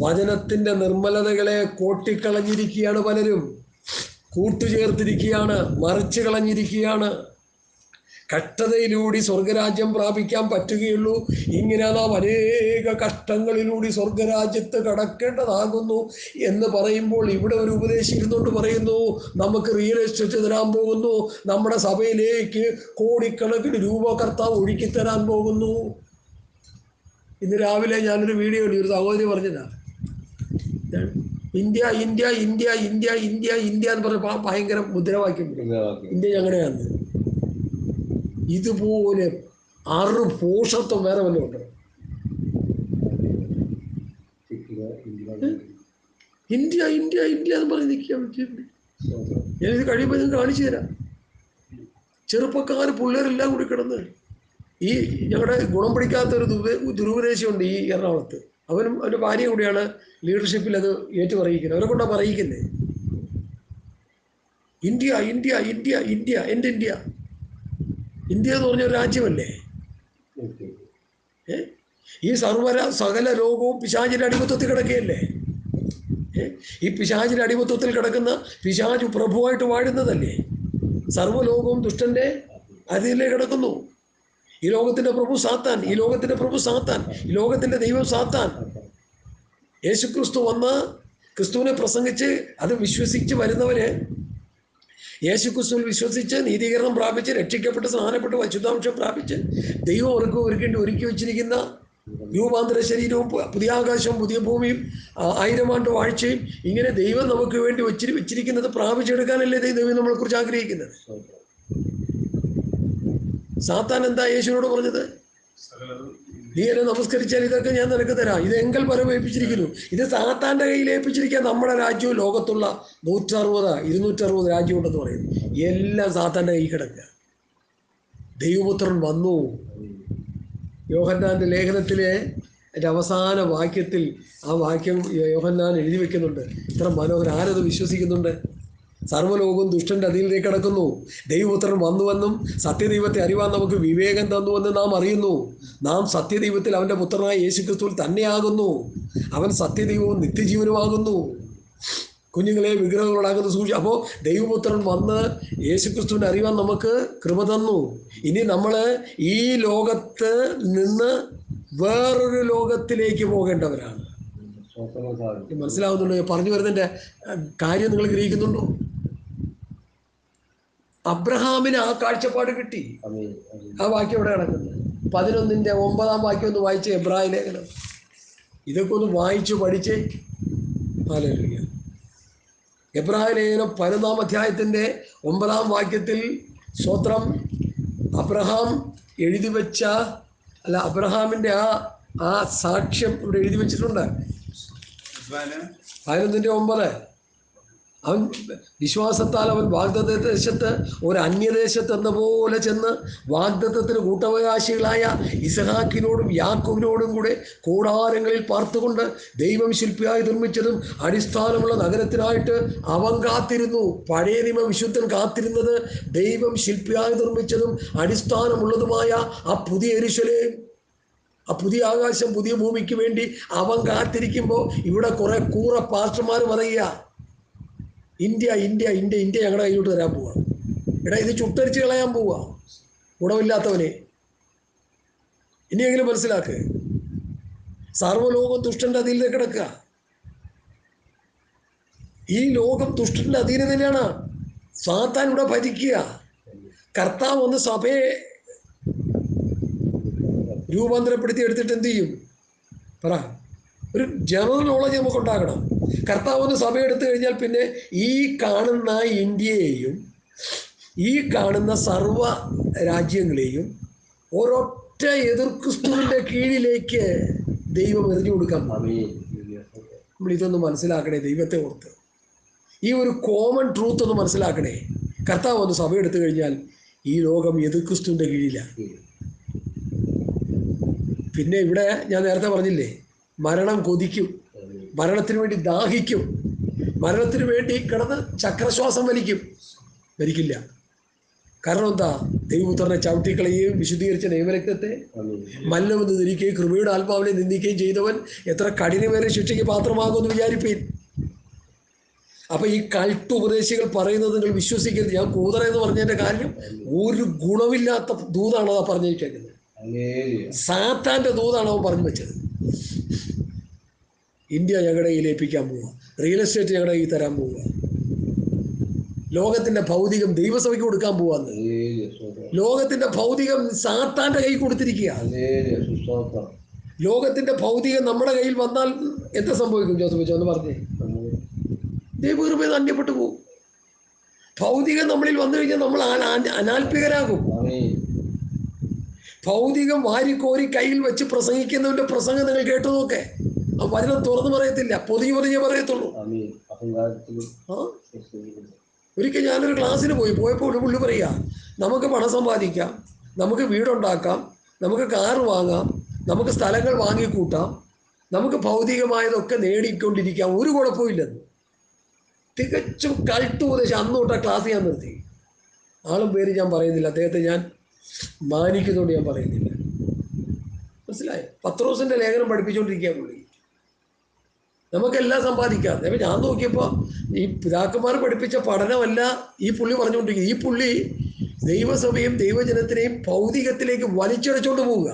വചനത്തിന്റെ നിർമ്മലതകളെ കോട്ടിക്കളഞ്ഞിരിക്കുകയാണ് പലരും, കൂട്ടുചേർത്തിരിക്കുകയാണ്, മറിച്ച് കളഞ്ഞിരിക്കുകയാണ്. കഷ്ടതയിലൂടെ സ്വർഗരാജ്യം പ്രാപിക്കാൻ പറ്റുകയുള്ളൂ. ഇങ്ങനെ നാം അനേക കഷ്ടങ്ങളിലൂടെ സ്വർഗരാജ്യത്ത് കടക്കേണ്ടതാകുന്നു എന്ന് പറയുമ്പോൾ ഇവിടെ ഒരു ഉപദേശി ഇരുന്നുകൊണ്ട് പറയുന്നു, നമുക്ക് റിയൽ എസ്റ്റേറ്റ് തരാൻ പോകുന്നു, നമ്മുടെ സഭയിലേക്ക് കോടിക്കണക്കിന് രൂപ കർത്താവ് ഒഴുക്കിത്തരാൻ പോകുന്നു. ഇന്ന് രാവിലെ ഞാനൊരു വീഡിയോ ഉണ്ട്, ഒരു സഹോദരി പറഞ്ഞതാ, India India India India India India എന്ന് പറഞ്ഞ ഭയങ്കര മുദ്രാവാക്യം. ഇന്ത്യ ഞങ്ങളുടെയാണ്. ഇതുപോലെ 6 പോഷത്വം വേറെ വല്ലതും ഉണ്ട്? ഇന്ത്യ ഇന്ത്യ ഇന്ത്യ എന്ന് പറഞ്ഞ് നിൽക്കാൻ ഞാനിത് കഴിയുമ്പോൾ ഞാൻ കാണിച്ചു തരാം. ചെറുപ്പക്കാർ പിള്ളേരെല്ലാം കൂടി കിടന്ന് ഈ ഞങ്ങളുടെ ഗുണം പിടിക്കാത്തൊരു ദുരുപദേശമുണ്ട് ഈ എറണാകുളത്ത്. അവനും അവൻ്റെ ഭാര്യ കൂടിയാണ് ലീഡർഷിപ്പിൽ അത് ഏറ്റു പറയിക്കുന്നത്. അവരെ കൊണ്ടാണ് പറയിക്കുന്നത്. ഇന്ത്യ ഇന്ത്യ ഇന്ത്യ ഇന്ത്യ എൻ്റെ ഇന്ത്യ. ഇന്ത്യ എന്ന് പറഞ്ഞ ഒരു രാജ്യമല്ലേ? ഈ സകല ലോകവും പിശാചിന്റെ അടിമത്വത്തിൽ കിടക്കുകയല്ലേ? ഈ പിശാചിന്റെ അടിമത്വത്തിൽ കിടക്കുന്ന പിശാചു പ്രഭുവായിട്ട് വാഴുന്നതല്ലേ? സർവ്വലോകവും ദുഷ്ടന്റെ അതിലേ കിടക്കുന്നു. ഈ ലോകത്തിന്റെ പ്രഭു സാത്താൻ, ഈ ലോകത്തിന്റെ പ്രഭു സാത്താൻ, ഈ ലോകത്തിന്റെ ദൈവം സാത്താൻ. യേശുക്രിസ്തു വന്ന് ക്രിസ്തുവിനെ പ്രസംഗിച്ച് അത് വിശ്വസിച്ച് വരുന്നവര്, യേശുക്രിസ്തുവിൽ വിശ്വസിച്ച് നീതീകരണം പ്രാപിച്ച് രക്ഷിക്കപ്പെട്ട് സ്നാനപ്പെട്ട് പരിശുദ്ധാംശം പ്രാപിച്ച് ദൈവം ഒരുക്കി വെച്ചിരിക്കുന്ന രൂപാന്തര ശരീരവും പുതിയ ആകാശവും പുതിയ ഭൂമിയും 1000 ആണ്ട് വാഴ്ചയും ഇങ്ങനെ ദൈവം നമുക്ക് വേണ്ടി വെച്ചിരിക്കുന്നത് പ്രാപിച്ചെടുക്കാനല്ലേ ദൈവം നമ്മളെക്കുറിച്ച് ആഗ്രഹിക്കുന്നത്. സാത്താൻ എന്താ യേശുവിനോട് പറഞ്ഞത്? നീ എന്നെ നമസ്കരിച്ചാൽ ഇതൊക്കെ ഞാൻ നിനക്ക് തരാം. ഇത് എങ്കൽ പരം ഏൽപ്പിച്ചിരിക്കുന്നു. ഇത് സാത്താൻ്റെ കയ്യിൽ ഏൽപ്പിച്ചിരിക്കുക. നമ്മുടെ രാജ്യവും ലോകത്തുള്ള 260 രാജ്യം ഉണ്ടെന്ന് പറയുന്നു. എല്ലാം സാത്താൻ്റെ കൈ കിടക്കുക. ദൈവപുത്രൻ വന്നു. യോഹന്നാൻ്റെ ലേഖനത്തിലെ അവസാന വാക്യത്തിൽ ആ വാക്യം യോഹന്നാൻ എഴുതി വെക്കുന്നുണ്ട്. ഇത്ര മനോഹരം. ആരത് വിശ്വസിക്കുന്നുണ്ട്? സർവ്വലോകവും ദുഷ്ടൻ്റെ അധീനതയിൽ കിടക്കുന്നു. ദൈവപുത്രൻ വന്നുവെന്നും സത്യദൈവത്തെ അറിവാൻ നമുക്ക് വിവേകം തന്നുവെന്ന് നാം അറിയുന്നു. നാം സത്യദൈവത്തിൽ അവൻ്റെ പുത്രനായ യേശുക്രിസ്തുവിൽ തന്നെയാകുന്നു. അവൻ സത്യദൈവവും നിത്യജീവനുമാകുന്നു. കുഞ്ഞുങ്ങളെ വിഗ്രഹങ്ങളാകുന്ന സൂക്ഷിച്ചു. അപ്പോൾ ദൈവപുത്രൻ വന്ന് യേശുക്രിസ്തുവിനെ അറിവാൻ നമുക്ക് കൃപ തന്നു. ഇനി നമ്മൾ ഈ ലോകത്ത് നിന്ന് വേറൊരു ലോകത്തിലേക്ക് പോകേണ്ടവരാണ്. മനസ്സിലാവുന്നുണ്ടോ? പറഞ്ഞു വരുന്നതിൻ്റെ കാര്യം നിങ്ങൾ ഗ്രഹിക്കുന്നുണ്ടോ? അബ്രഹാമിന് ആ കാഴ്ചപ്പാട് കിട്ടി. ആ വാക്യം ഇവിടെ കിടക്കുന്നത് 11:9 വാക്യം ഒന്ന് വായിച്ച്. എബ്രായ ലേഖനം ഇതൊക്കെ ഒന്ന് വായിച്ചു പഠിച്ച്. ഹല്ലേലൂയ. എബ്രായ ലേഖനം 11 അധ്യായത്തിൻ്റെ 9 വാക്യത്തിൽ സ്തോത്രം, അബ്രഹാം എഴുതി വെച്ച അബ്രഹാമിൻ്റെ ആ സാക്ഷ്യം ഇവിടെ എഴുതി വെച്ചിട്ടുണ്ട്. 11:9 അവൻ വിശ്വാസത്താൽ അവൻ വാഗ്ദത്ത ദേശത്ത് ഒരു അന്യദേശത്ത് എന്ന പോലെ ചെന്ന് വാഗ്ദത്തത്തിന് കൂട്ടവകാശികളായ ഇസഹാക്കിനോടും യാക്കോബിനോടും കൂടെ കൂടാരങ്ങളിൽ പാർത്തുകൊണ്ട് ദൈവം ശില്പിയായി നിർമ്മിച്ചതും അടിസ്ഥാനമുള്ള നഗരത്തിനായിട്ട് അവൻ കാത്തിരുന്നു. പഴയ നിയമ വിശുദ്ധൻ കാത്തിരുന്നത് ദൈവം ശില്പിയായി നിർമ്മിച്ചതും അടിസ്ഥാനമുള്ളതുമായ ആ പുതിയ യെരൂശലേം, ആ പുതിയ ആകാശം, പുതിയ ഭൂമിക്ക് വേണ്ടി അവൻ കാത്തിരിക്കുമ്പോൾ ഇവിടെ കുറെ കൂറ പാസ്റ്റർമാർ പറയുക, ഇന്ത്യ ഇന്ത്യ ഇന്ത്യ ഇന്ത്യ ഞങ്ങളുടെ കയ്യിലോട്ട് തരാൻ പോവുക. എടാ, ഇത് ചുട്ടരിച്ച് കളയാൻ പോവുക ഗുണമില്ലാത്തവനെ. ഇനിയെങ്കിലും മനസ്സിലാക്ക്. സർവ്വലോകം ദുഷ്ടന്റെ അധീനതയിൽ കിടക്കുക. ഈ ലോകം ദുഷ്ടന്റെ അധീനതയിലാണ്. സാത്താൻ ഇവിടെ ഭരിക്കുക. കർത്താവ് ഒന്ന് സഭയെ രൂപാന്തരപ്പെടുത്തി എടുത്തിട്ട് എന്ത് ചെയ്യും? പറ. ഒരു ജനറൽ നോളജ് നമുക്ക് ഉണ്ടാക്കണം. കർത്താവ് ഒന്ന് സഭ എടുത്തു കഴിഞ്ഞാൽ പിന്നെ ഈ കാണുന്ന ഇന്ത്യയെയും ഈ കാണുന്ന സർവ രാജ്യങ്ങളെയും ഒരൊറ്റ എതിർ ക്രിസ്തുവിൻ്റെ കീഴിലേക്ക് ദൈവം എറിഞ്ഞു കൊടുക്കാൻ പാടില്ല. നമ്മൾ ഇതൊന്ന് മനസ്സിലാക്കണേ. ദൈവത്തെ ഓർത്ത് ഈ ഒരു കോമൺ ട്രൂത്ത് ഒന്ന് മനസ്സിലാക്കണേ. കർത്താവ് ഒന്ന് സഭ എടുത്തു കഴിഞ്ഞാൽ ഈ ലോകം എതിർ ക്രിസ്തുവിൻ്റെ കീഴിലാണ്. പിന്നെ ഇവിടെ ഞാൻ നേരത്തെ പറഞ്ഞില്ലേ, മരണം കൊതിക്കും, മരണത്തിന് വേണ്ടി ദാഹിക്കും, മരണത്തിന് വേണ്ടി കിടന്ന് ചക്രശ്വാസം വലിക്കില്ല. കാരണം എന്താ? ദൈവപുത്രനെ ചവിട്ടിക്കളയുകയും വിശുദ്ധീകരിച്ച നിയമരക്തത്തെ മല്ലമെന്ന് ധരിക്കുകയും കൃപയുടെ ആത്മാവിനെ നിന്ദിക്കുകയും ചെയ്തവൻ എത്ര കഠിനമേറിയ ശിക്ഷയ്ക്ക് പാത്രമാകുമെന്ന് വിചാരിപ്പീൻ. അപ്പൊ ഈ കൾട്ട് ഉപദേശികൾ പറയുന്നത് നിങ്ങൾ വിശ്വസിക്കരുത്. ഞാൻ കൂതറ എന്ന് പറഞ്ഞതിന്റെ കാര്യം ഒരു ഗുണമില്ലാത്ത ദൂതാണ് അതാ പറഞ്ഞിരിക്കുന്നത്. സാത്താന്റെ ദൂതാണ് അവൻ പറഞ്ഞു വെച്ചത്. ഇന്ത്യ ഞങ്ങളുടെ കയ്യിൽ ഏൽപ്പിക്കാൻ പോവുക, റിയൽ എസ്റ്റേറ്റ് ഞങ്ങളുടെ കയ്യിൽ തരാൻ പോവുക, ലോകത്തിന്റെ ഭൗതികം ദൈവസഭയ്ക്ക് കൊടുക്കാൻ പോവാന്ന്. ലോകത്തിന്റെ ഭൗതികം സാത്താന്റെ കൈ കൊടുത്തിരിക്കുക. ലോകത്തിന്റെ ഭൗതികം നമ്മുടെ കയ്യിൽ വന്നാൽ എന്താ സംഭവിക്കും? ജോസഫ് ഒന്ന് പറഞ്ഞേ. ദൈവകൃപ നന്യപ്പെട്ടു പോകും. ഭൗതികം നമ്മളിൽ വന്നു കഴിഞ്ഞാൽ നമ്മൾ അനാൽപ്പികരാകും. ഭൗതികം വാരിക്കോരി കയ്യിൽ വെച്ച് പ്രസംഗിക്കുന്നവന്റെ പ്രസംഗം നിങ്ങൾ കേട്ടു നോക്കെ. ആ വചനം തുറന്നു പറയത്തില്ല, പൊതിഞ്ഞേ പറയത്തുള്ളൂ. ഒരിക്കൽ ഞാനൊരു ക്ലാസ്സിന് പോയപ്പോൾ ഒരു പുള്ളി പറയുക, നമുക്ക് പണം സമ്പാദിക്കാം, നമുക്ക് വീടുണ്ടാക്കാം, നമുക്ക് കാറ് വാങ്ങാം, നമുക്ക് സ്ഥലങ്ങൾ വാങ്ങിക്കൂട്ടാം, നമുക്ക് ഭൗതികമായതൊക്കെ നേടിക്കൊണ്ടിരിക്കാം, ഒരു കുഴപ്പമില്ലെന്ന്. തികച്ചും കൾട്ട് ഉപദേശം. അന്ന് തൊട്ട ക്ലാസ് ഞാൻ നിർത്തി. ആളും പേര് ഞാൻ പറയുന്നില്ല, അദ്ദേഹത്തെ ഞാൻ മാനിക്കുന്നതുകൊണ്ട് ഞാൻ പറയുന്നില്ല. മനസ്സിലായോ? പത്രോസിന്റെ ലേഖനം പഠിപ്പിച്ചുകൊണ്ടിരിക്കുക പുള്ളി. നമുക്കെല്ലാം സമ്പാദിക്കാം. അപ്പം ഞാൻ നോക്കിയപ്പോൾ ഈ പിതാക്കന്മാർ പഠിപ്പിച്ച പഠനമല്ല ഈ പുള്ളി പറഞ്ഞുകൊണ്ടിരിക്കുക. ഈ പുള്ളി ദൈവസഭയും ദൈവജനത്തിനെയും ഭൗതികത്തിലേക്ക് വലിച്ചടച്ചോണ്ട് പോവുക.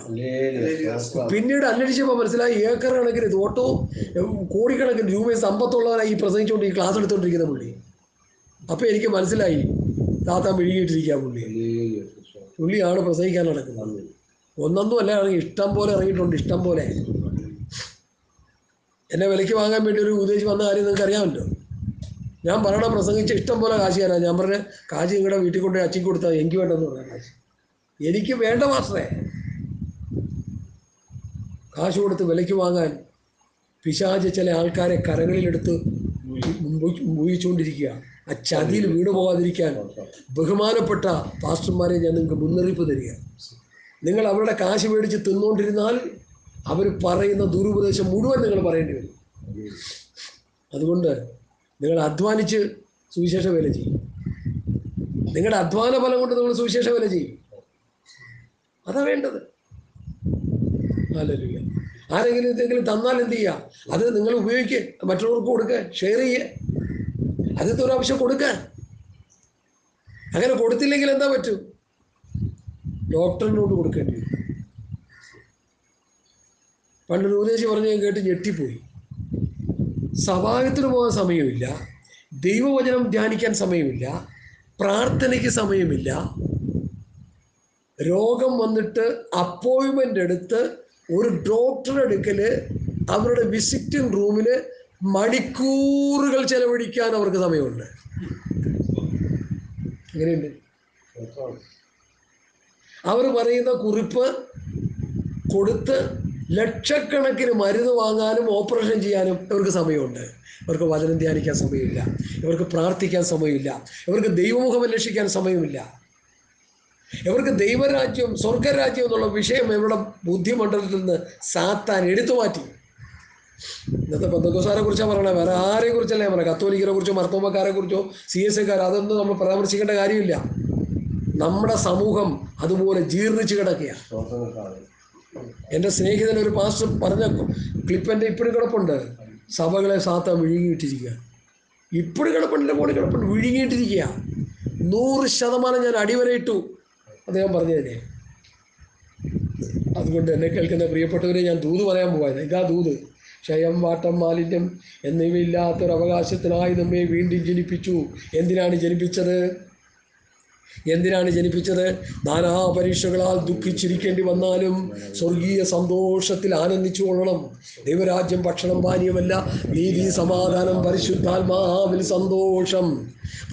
പിന്നീട് അന്വേഷിച്ചപ്പോൾ മനസ്സിലായി ഏക്കർ കണക്കിന് തോട്ടവും കോടിക്കണക്കിന് രൂപയും സമ്പത്തുള്ളവരായി ഈ പ്രസംഗിച്ചുകൊണ്ട് ഈ ക്ലാസ് എടുത്തുകൊണ്ടിരിക്കുന്ന പുള്ളി. അപ്പം എനിക്ക് മനസ്സിലായി താത്താൻ വിഴുകിയിട്ടിരിക്കുക പുള്ളിയാണ് പ്രസംഗിക്കാൻ നടക്കുന്നത്. ഒന്നൊന്നും അല്ല, ഇഷ്ടം പോലെ ഇറങ്ങിയിട്ടുണ്ട്, ഇഷ്ടം പോലെ. എന്നെ വിലയ്ക്ക് വാങ്ങാൻ വേണ്ടി ഒരു ഉദ്ദേശിച്ച് വന്ന കാര്യം നിങ്ങൾക്ക് അറിയാമല്ലോ. ഞാൻ പറയണ പ്രസംഗിച്ച് ഇഷ്ടം പോലെ കാശ് തരാം. ഞാൻ പറഞ്ഞ കാശ് നിങ്ങളുടെ വീട്ടിൽ കൊണ്ട് അച്ചിക്ക് കൊടുത്താൽ എനിക്ക് വേണ്ടെന്ന് പറയാം. കാശ് എനിക്ക് വേണ്ട മാസ്റ്ററെ. കാശ് കൊടുത്ത് വിലയ്ക്ക് വാങ്ങാൻ പിശാച് ചില ആൾക്കാരെ കരങ്ങളിലെടുത്ത് ഉപയോഗിച്ചുകൊണ്ടിരിക്കുക. ആ ചതിയിൽ വീണു പോകാതിരിക്കാൻ ബഹുമാനപ്പെട്ട പാസ്റ്റർമാരെ ഞാൻ നിങ്ങൾക്ക് മുന്നറിയിപ്പ് തരിക. നിങ്ങൾ അവരുടെ കാശ് മേടിച്ച് തിന്നുകൊണ്ടിരുന്നാൽ അവർ പറയുന്ന ദുരുപദേശം മുഴുവൻ നിങ്ങൾ പറയേണ്ടി വരും. അതുകൊണ്ട് നിങ്ങൾ അധ്വാനിച്ച് സുവിശേഷ വേല ചെയ്യും. നിങ്ങളുടെ അധ്വാന ഫലം കൊണ്ട് നിങ്ങൾ സുവിശേഷ വേല ചെയ്യും. അതാ വേണ്ടത്. ഹല്ലേലൂയ. ആരെങ്കിലും എന്തെങ്കിലും തന്നാൽ എന്ത് ചെയ്യുക? അത് നിങ്ങൾ ഉപയോഗിക്കുക, മറ്റുള്ളവർക്ക് കൊടുക്കുക, ഷെയർ ചെയ്യുക. ആദ്യത്തെ ഒരാവശ്യം കൊടുക്കുക. അങ്ങനെ കൊടുത്തില്ലെങ്കിൽ എന്താ പറ്റും? ഡോക്ടറിനോട് കൊടുക്കേണ്ടി വരും. പണ്ട് ഉപദേശി പറഞ്ഞ് ഞാൻ കേട്ട് ഞെട്ടിപ്പോയി. സഭായത്തിന് പോകാൻ സമയമില്ല, ദൈവവചനം ധ്യാനിക്കാൻ സമയമില്ല, പ്രാർത്ഥനയ്ക്ക് സമയമില്ല. രോഗം വന്നിട്ട് അപ്പോയിൻമെൻ്റ് എടുത്ത് ഒരു ഡോക്ടറുടെ അടുക്കൽ അവരുടെ വിസിറ്റിംഗ് റൂമിൽ മണിക്കൂറുകൾ ചെലവഴിക്കാൻ അവർക്ക് സമയമുണ്ട്. എങ്ങനെയുണ്ട്? അവർ പറയുന്ന കുറിപ്പ് കൊടുത്ത് ലക്ഷക്കണക്കിന് മരുന്ന് വാങ്ങാനും ഓപ്പറേഷൻ ചെയ്യാനും ഇവർക്ക് സമയമുണ്ട്. ഇവർക്ക് വചനം ധ്യാനിക്കാൻ സമയമില്ല, ഇവർക്ക് പ്രാർത്ഥിക്കാൻ സമയമില്ല, ഇവർക്ക് ദൈവമുഖം അന്വേഷിക്കാൻ സമയമില്ല. ഇവർക്ക് ദൈവരാജ്യം സ്വർഗരാജ്യം എന്നുള്ള വിഷയം ഇവരുടെ ബുദ്ധിമണ്ഡലത്തിൽ നിന്ന് സാത്താൻ എടുത്തു മാറ്റി. ഇന്നത്തെ പെന്തക്കോസ്തുകാരെ കുറിച്ചാണ് പറയണത്, വേറെ ആരെയും കുറിച്ചല്ല ഞാൻ പറയാം. കത്തോലിക്കരെ കുറിച്ചോ മാർത്തോമാക്കാരെ കുറിച്ചോ CSIക്കാർ അതൊന്നും നമ്മൾ പരാമർശിക്കേണ്ട കാര്യമില്ല. നമ്മുടെ സമൂഹം അതുപോലെ ജീർണിച്ച് കിടക്കുകയാണ്. എൻ്റെ സ്നേഹിതൻ ഒരു പാസ്റ്റർ പറഞ്ഞ ക്ലിപ്പ് എൻ്റെ ഇപ്പോഴും കിടപ്പുണ്ട്. സഭകളെ സാത്താൻ വിഴുങ്ങിയിട്ടിരിക്കുക. ഇപ്പോഴും കിടപ്പുണ്ട്, മോളിൽ കിടപ്പുണ്ട്, വിഴുങ്ങിയിട്ടിരിക്കുക. 100% ഞാൻ അടിവരയിട്ടു അദ്ദേഹം പറഞ്ഞതിനെ. അതുകൊണ്ട് എന്നെ കേൾക്കുന്ന പ്രിയപ്പെട്ടവരെ ഞാൻ ദൂത് പറയാൻ പോകാതെ. ഇതാ ദൂത്. ക്ഷയം, വാട്ടം, മാലിന്യം എന്നിവയില്ലാത്തൊരവകാശത്തിനായി നമ്മെ വീണ്ടും ജനിപ്പിച്ചു. എന്തിനാണ് ജനിപ്പിച്ചത്? നാനാ പരീക്ഷകളാൽ ദുഃഖിച്ചിരിക്കേണ്ടി വന്നാലും സ്വർഗീയ സന്തോഷത്തിൽ ആനന്ദിച്ചു കൊള്ളണം. ദൈവരാജ്യം ഭക്ഷണം പാനീയമല്ല, നീതി, സമാധാനം, പരിശുദ്ധാത്മാവിൽ സന്തോഷം.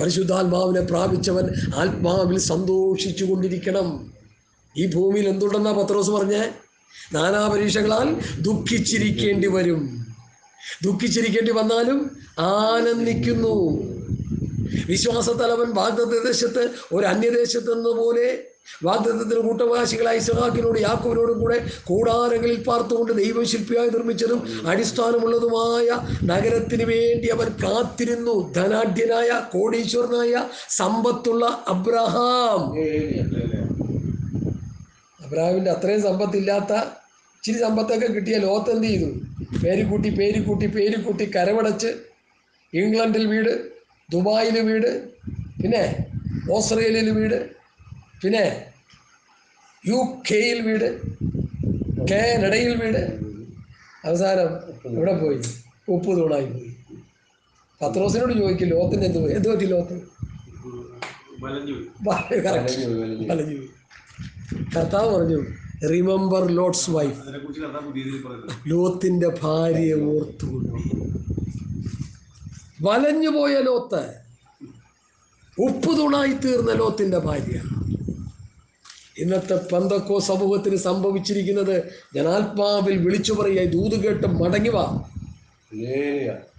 പരിശുദ്ധാത്മാവിനെ പ്രാപിച്ചവൻ ആത്മാവിൽ സന്തോഷിച്ചു കൊണ്ടിരിക്കണം. ഈ ഭൂമിയിൽ എന്തുണ്ടെന്നാ പത്രോസ് പറഞ്ഞേ? നാനാ പരീക്ഷകളാൽ ദുഃഖിച്ചിരിക്കേണ്ടി വരും. ദുഃഖിച്ചിരിക്കേണ്ടി വന്നാലും ആനന്ദിക്കുന്നു. വിശ്വാസത്തലവൻ വാഗ്ദത്ത ദേശത്ത് ഒരു അന്യദേശത്ത് എന്നതുപോലെ വാഗ്ദത്തത്തിന് കൂട്ടവകാശികളായ ഇസ്ഹാക്കിനോട് യാക്കോബിനോടും കൂടെ കൂടാരങ്ങളിൽ പാർത്തുകൊണ്ട് ദൈവം ശില്പിയായി നിർമ്മിച്ചതും അടിസ്ഥാനമുള്ളതുമായ നഗരത്തിന് വേണ്ടി അവൻ കാത്തിരുന്നു. ധനാഢ്യനായ കോടീശ്വരനായ സമ്പത്തുള്ള അബ്രഹാമിൻ്റെ അത്രയും സമ്പത്തില്ലാത്ത ഇച്ചിരി സമ്പത്തൊക്കെ കിട്ടിയ ലോത്ത് എന്ത് ചെയ്തു? പേരുകൂട്ടി കരമടച്ച് ഇംഗ്ലണ്ടിൽ വീട്, ദുബായിൽ വീട്, പിന്നെ ഓസ്ട്രേലിയയിൽ വീട്, പിന്നെ UK വീട്, കാനഡയിൽ വീട്. അവസാനം ഇവിടെ പോയി? ഉപ്പ് തൂണായി പോയി. പത്രോസിനോട് ചോദിക്കും, ലോത്തിന് എന്ത് പറ്റി? ലോത്ത് വലഞ്ഞു പോയി. കർത്താവ് പറഞ്ഞു, റിമെമ്പർ ലോട്ട്സ് വൈഫ്. ലോത്തിന്റെ ഭാര്യയെ ഓർത്തുകൊണ്ട് വലഞ്ഞുപോയ ലോത്ത്, ഉപ്പ് തൂണായി തീർന്ന ലോത്തിന്റെ ഭാര്യ. ഇന്നത്തെ പെന്തക്കോ സമൂഹത്തിന് സംഭവിച്ചിരിക്കുന്നത്, ഞാൻ ആത്മാവിൽ വിളിച്ചു പറയുക, ദൂത് കേട്ട് മടങ്ങി വാ.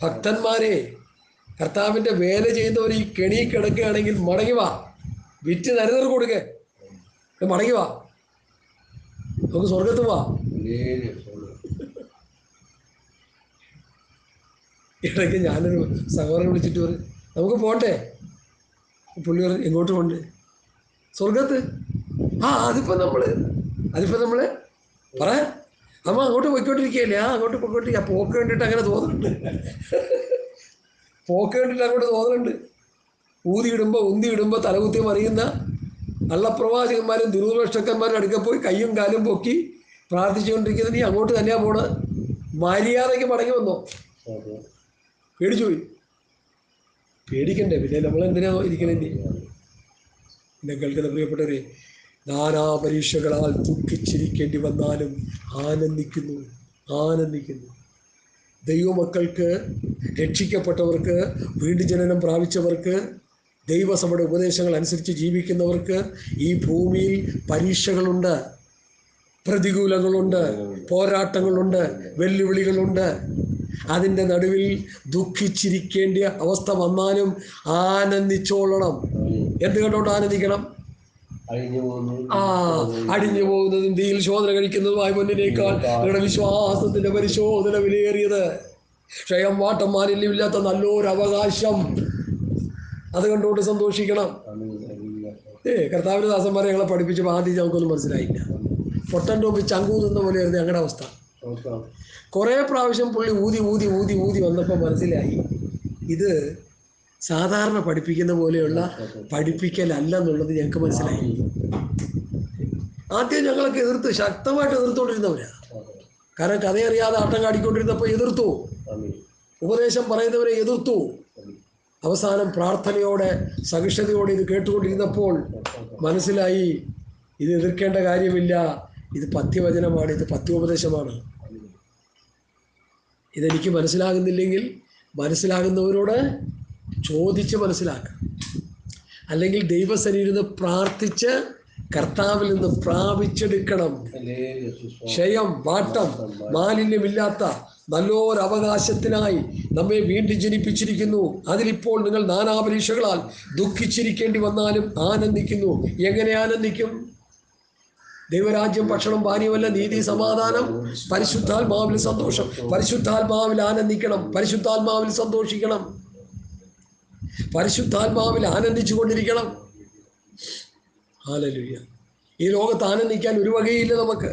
ഭക്തന്മാരെ, കർത്താവിൻ്റെ വേല ചെയ്യുന്നവർ ഈ കെണി കിടക്കുകയാണെങ്കിൽ മടങ്ങി വാ. വിറ്റ് നരുതർ കൊടുക്കേ, മടങ്ങി വാ, നമുക്ക് സ്വർഗത്ത് പോവാ. ഇടയ്ക്ക് ഞാനൊരു സഹോദരനെ വിളിച്ചിട്ട് പറയും, നമുക്ക് പോട്ടെ. പുള്ളി പറഞ്ഞു, എങ്ങോട്ട് പോണ്ട്? സ്വർഗത്ത്. അതിപ്പോൾ നമ്മൾ പറയാം, അമ്മ അങ്ങോട്ട് പോയിക്കൊണ്ടിരിക്കുകയല്ലേ? അങ്ങോട്ട് പോയിക്കൊണ്ടിരിക്കുക. പോക്ക് കണ്ടിട്ട് അങ്ങനെ തോന്നുന്നുണ്ട്. അങ്ങോട്ട് തോന്നുന്നുണ്ട്. ഉന്തി ഇടുമ്പോൾ തലകുത്തി മറിയുന്ന കള്ളപ്രവാചകന്മാരും ദുർദർശക്കന്മാരും അടുക്ക പോയി കയ്യും കാലും പൊക്കി പ്രാർത്ഥിച്ചുകൊണ്ടിരിക്കുന്നത്. നീ അങ്ങോട്ട് തന്നെയാ പോണത്. മര്യാദയ്ക്ക് മടങ്ങി വന്നോ? പേടിച്ചു പോയി. പേടിക്കണ്ടേ? പിന്നെ നമ്മളെന്തിനാ ഇരിക്കണേ? എന്നെ കേൾക്കുന്ന പ്രിയപ്പെട്ടവരെ, നാനാ പരീക്ഷകളാൽ ദുഃഖിച്ചിരിക്കേണ്ടി വന്നാലും ആനന്ദിക്കുന്നു. ദൈവമക്കൾക്ക്, രക്ഷിക്കപ്പെട്ടവർക്ക്, വീണ്ടും ജനനം പ്രാപിച്ചവർക്ക് ദൈവസഭയുടെ ഉപദേശങ്ങൾ അനുസരിച്ച് ജീവിക്കുന്നവർക്ക് ഈ ഭൂമിയിൽ പരീക്ഷകളുണ്ട്, പ്രതികൂലങ്ങളുണ്ട്, പോരാട്ടങ്ങളുണ്ട്, വെല്ലുവിളികളുണ്ട്. അതിൻ്റെ നടുവിൽ ദുഃഖിച്ചിരിക്കേണ്ട അവസ്ഥ വന്നാലും ആനന്ദിച്ചോളണം. എന്തുകൊണ്ടോട്ട് ആനന്ദിക്കണം? അടിഞ്ഞു പോകുന്നതും തീയിൽ ശോധന കഴിക്കുന്നതുമായ പൊന്നിനേക്കാൾ നിങ്ങളുടെ വിശ്വാസത്തിന്റെ പരിശോധന വിലയേറിയത്. ക്ഷയം, വാട്ടം, മാലിന്യമില്ലാത്ത നല്ലൊരു അവകാശം. അതുകൊണ്ടോട്ട് സന്തോഷിക്കണം. കർത്താവിന്റെ ദാസന്മാരെ ഞങ്ങളെ പഠിപ്പിച്ചപ്പോൾ ആദ്യം ഞങ്ങൾക്കൊന്നും മനസ്സിലായില്ല. പൊട്ടൻ ടോപ്പി ചങ്കൂതുന്ന പോലെയായിരുന്നു ഞങ്ങളുടെ അവസ്ഥ. കുറേ പ്രാവശ്യം പുള്ളി ഊതി ഊതി ഊതി ഊതി വന്നപ്പോൾ മനസ്സിലായി ഇത് സാധാരണ പഠിപ്പിക്കുന്ന പോലെയുള്ള പഠിപ്പിക്കലല്ല എന്നുള്ളത് ഞങ്ങൾക്ക് മനസ്സിലായി. ആദ്യം ഞങ്ങളൊക്കെ എതിർത്ത്, ശക്തമായിട്ട് എതിർത്തുകൊണ്ടിരുന്നവരാ. കാരണം കഥയറിയാതെ ആട്ടം കാടിക്കൊണ്ടിരുന്നപ്പോൾ എതിർത്തു, ഉപദേശം പറയുന്നവരെ എതിർത്തു. അവസാനം പ്രാർത്ഥനയോടെ സഹിഷ്ണുതയോടെ ഇത് കേട്ടുകൊണ്ടിരുന്നപ്പോൾ മനസ്സിലായി ഇത് എതിർക്കേണ്ട കാര്യമില്ല, ഇത് പഥ്യവചനമാണ്, ഇത് പഥ്യോപദേശമാണ്. ഇതെനിക്ക് മനസ്സിലാകുന്നില്ലെങ്കിൽ മനസ്സിലാകുന്നവരോട് ചോദിച്ച് മനസ്സിലാക്കാം, അല്ലെങ്കിൽ ദൈവസന്നിധിയിൽ പ്രാർത്ഥിച്ച് കർത്താവിൽ നിന്ന് പ്രാപിച്ചെടുക്കണം. ക്ഷയം, വാട്ടം, മാലിന്യമില്ലാത്ത നല്ലൊരു അവകാശത്തിനായി നമ്മെ വീണ്ടും ജനിപ്പിച്ചിരിക്കുന്നു. അതിലിപ്പോൾ നിങ്ങൾ നാനാപരീക്ഷകളാൽ ദുഃഖിച്ചിരിക്കേണ്ടി വന്നാലും ആനന്ദിക്കുന്നു. എങ്ങനെ ആനന്ദിക്കും? ദൈവരാജ്യം ഭക്ഷണം പാനീയമല്ല, നീതി, സമാധാനം, പരിശുദ്ധാത്മാവിൽ സന്തോഷം. പരിശുദ്ധാത്മാവിൽ ആനന്ദിക്കണം, പരിശുദ്ധാത്മാവിൽ സന്തോഷിക്കണം, പരിശുദ്ധാത്മാവിൽ ആനന്ദിച്ചു കൊണ്ടിരിക്കണം. ഹല്ലേലൂയ. ഈ ലോകത്ത് ആനന്ദിക്കാൻ ഒരു വകയില്ല നമുക്ക്.